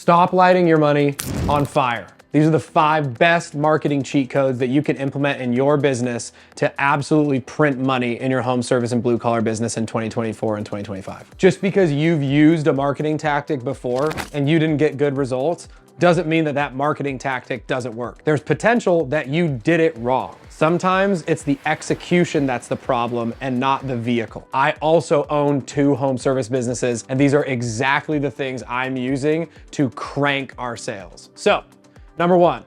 Stop lighting your money on fire. These are the 5 best marketing cheat codes that you can implement in your business to absolutely print money in your home service and blue collar business in 2024 and 2025. Just because you've used a marketing tactic before and you didn't get good results doesn't mean that that marketing tactic doesn't work. There's potential that you did it wrong. Sometimes it's the execution that's the problem and not the vehicle. I also own 2 home service businesses, and these are exactly the things I'm using to crank our sales. So, number 1,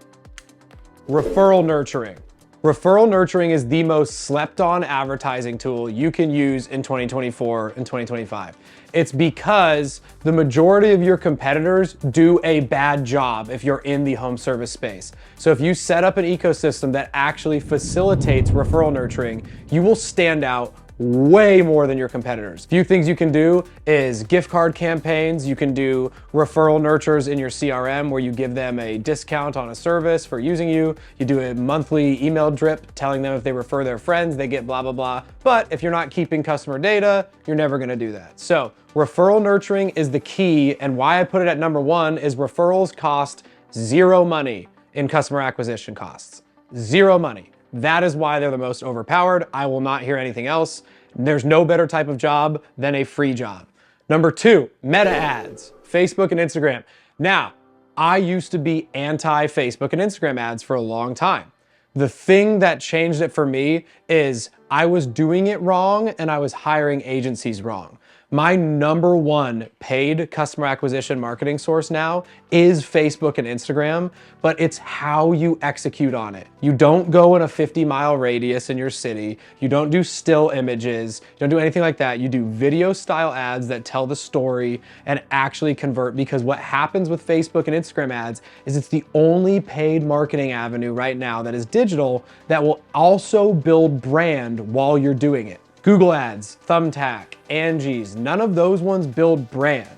referral nurturing. Referral nurturing is the most slept on advertising tool you can use in 2024 and 2025. It's because the majority of your competitors do a bad job if you're in the home service space. So if you set up an ecosystem that actually facilitates referral nurturing, you will stand out way more than your competitors. A few things you can do is gift card campaigns. You can do referral nurtures in your CRM where you give them a discount on a service for using you. You do a monthly email drip telling them if they refer their friends, they get blah, blah, blah. But if you're not keeping customer data, you're never gonna do that. So referral nurturing is the key, and why I put it at number 1 is referrals cost 0 money in customer acquisition costs. 0 money. That is why they're the most overpowered. I will not hear anything else. There's no better type of job than a free job. Number 2, meta ads, Facebook and Instagram. Now, I used to be anti-Facebook and Instagram ads for a long time. The thing that changed it for me is I was doing it wrong and I was hiring agencies wrong. My number 1 paid customer acquisition marketing source now is Facebook and Instagram, but it's how you execute on it. You don't go in a 50-mile radius in your city. You don't do still images. You don't do anything like that. You do video style ads that tell the story and actually convert, because what happens with Facebook and Instagram ads is it's the only paid marketing avenue right now that is digital that will also build brand while you're doing it. Google ads, Thumbtack, Angie's, none of those ones build brand.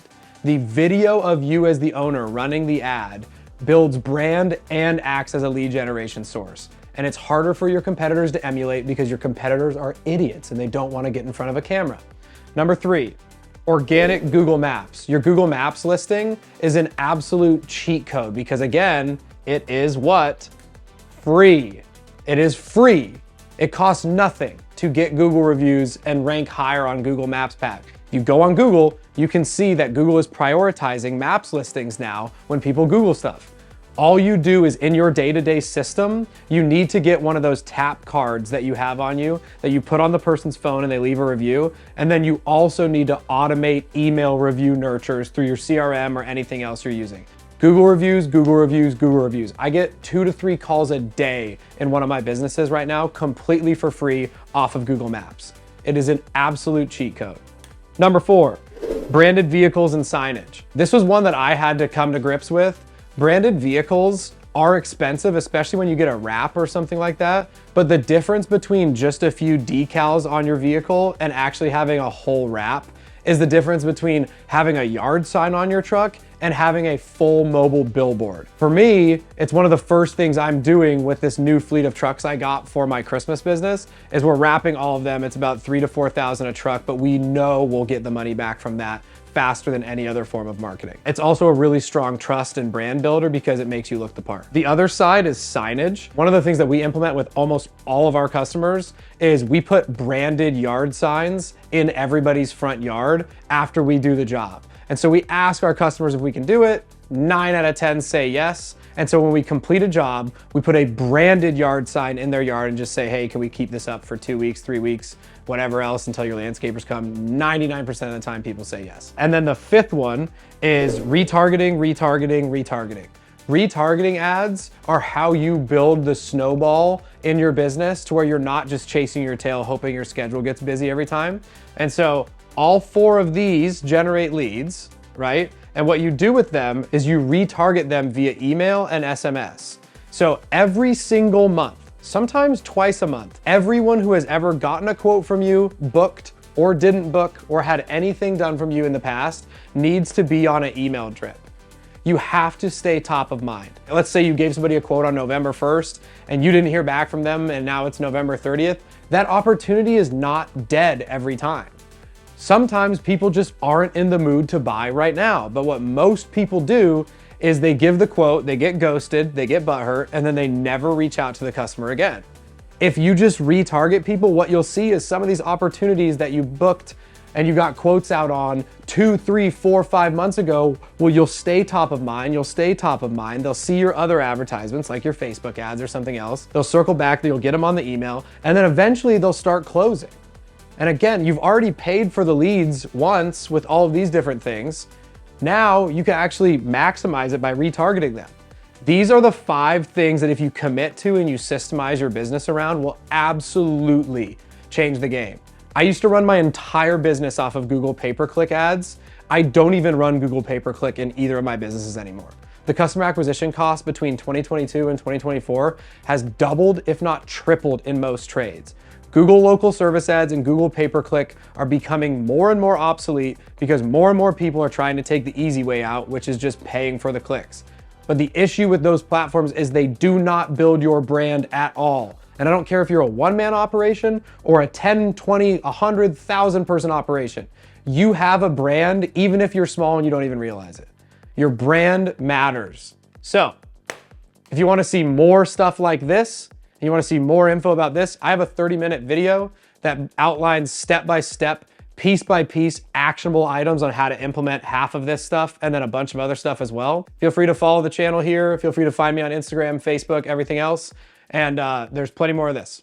The video of you as the owner running the ad builds brand and acts as a lead generation source. And it's harder for your competitors to emulate because your competitors are idiots and they don't want to get in front of a camera. Number 3, organic Google Maps. Your Google Maps listing is an absolute cheat code because, again, it is what? Free. It is free. It costs nothing to get Google reviews and rank higher on Google Maps pack. If you go on Google, you can see that Google is prioritizing Maps listings now when people Google stuff. All you do is in your day-to-day system, you need to get one of those tap cards that you have on you that you put on the person's phone and they leave a review. And then you also need to automate email review nurtures through your CRM or anything else you're using. Google reviews, Google reviews, Google reviews. I get 2 to 3 calls a day in one of my businesses right now, completely for free off of Google Maps. It is an absolute cheat code. Number 4, branded vehicles and signage. This was one that I had to come to grips with. Branded vehicles are expensive, especially when you get a wrap or something like that. But the difference between just a few decals on your vehicle and actually having a whole wrap is the difference between having a yard sign on your truck and having a full mobile billboard. For me, it's one of the first things I'm doing with this new fleet of trucks I got for my Christmas business is we're wrapping all of them. It's about $3,000 to $4,000 a truck, but we know we'll get the money back from that faster than any other form of marketing. It's also a really strong trust and brand builder because it makes you look the part. The other side is signage. One of the things that we implement with almost all of our customers is we put branded yard signs in everybody's front yard after we do the job. And so we ask our customers if we can do it. 9 out of 10 say yes. And so when we complete a job, we put a branded yard sign in their yard and just say, hey, can we keep this up for 2 weeks, 3 weeks, whatever else until your landscapers come? 99% of the time people say yes. And then the 5th one is retargeting, retargeting, retargeting. Retargeting ads are how you build the snowball in your business to where you're not just chasing your tail, hoping your schedule gets busy every time. And so all 4 of these generate leads, right? And what you do with them is you retarget them via email and SMS. So every single month, sometimes twice a month, everyone who has ever gotten a quote from you, booked or didn't book or had anything done from you in the past needs to be on an email drip. You have to stay top of mind. Let's say you gave somebody a quote on November 1st and you didn't hear back from them and now it's November 30th. That opportunity is not dead every time. Sometimes people just aren't in the mood to buy right now, but what most people do is they give the quote, they get ghosted, they get butthurt, and then they never reach out to the customer again. If you just retarget people, what you'll see is some of these opportunities that you booked and you got quotes out on 2, 3, 4, 5 months ago, well, you'll stay top of mind, you'll stay top of mind. They'll see your other advertisements, like your Facebook ads or something else. They'll circle back, you'll get them on the email, and then eventually they'll start closing. And again, you've already paid for the leads once with all of these different things. Now you can actually maximize it by retargeting them. These are the 5 things that if you commit to and you systemize your business around will absolutely change the game. I used to run my entire business off of Google pay-per-click ads. I don't even run Google pay-per-click in either of my businesses anymore. The customer acquisition cost between 2022 and 2024 has doubled, if not tripled, in most trades. Google local service ads and Google pay-per-click are becoming more and more obsolete because more and more people are trying to take the easy way out, which is just paying for the clicks. But the issue with those platforms is they do not build your brand at all. And I don't care if you're a one-man operation or a 10, 20, 100,000 person operation. You have a brand even if you're small and you don't even realize it. Your brand matters. So if you want to see more stuff like this, and you want to see more info about this, I have a 30-minute video that outlines step-by-step, piece-by-piece actionable items on how to implement half of this stuff and then a bunch of other stuff as well. Feel free to follow the channel here. Feel free to find me on Instagram, Facebook, everything else. And there's plenty more of this.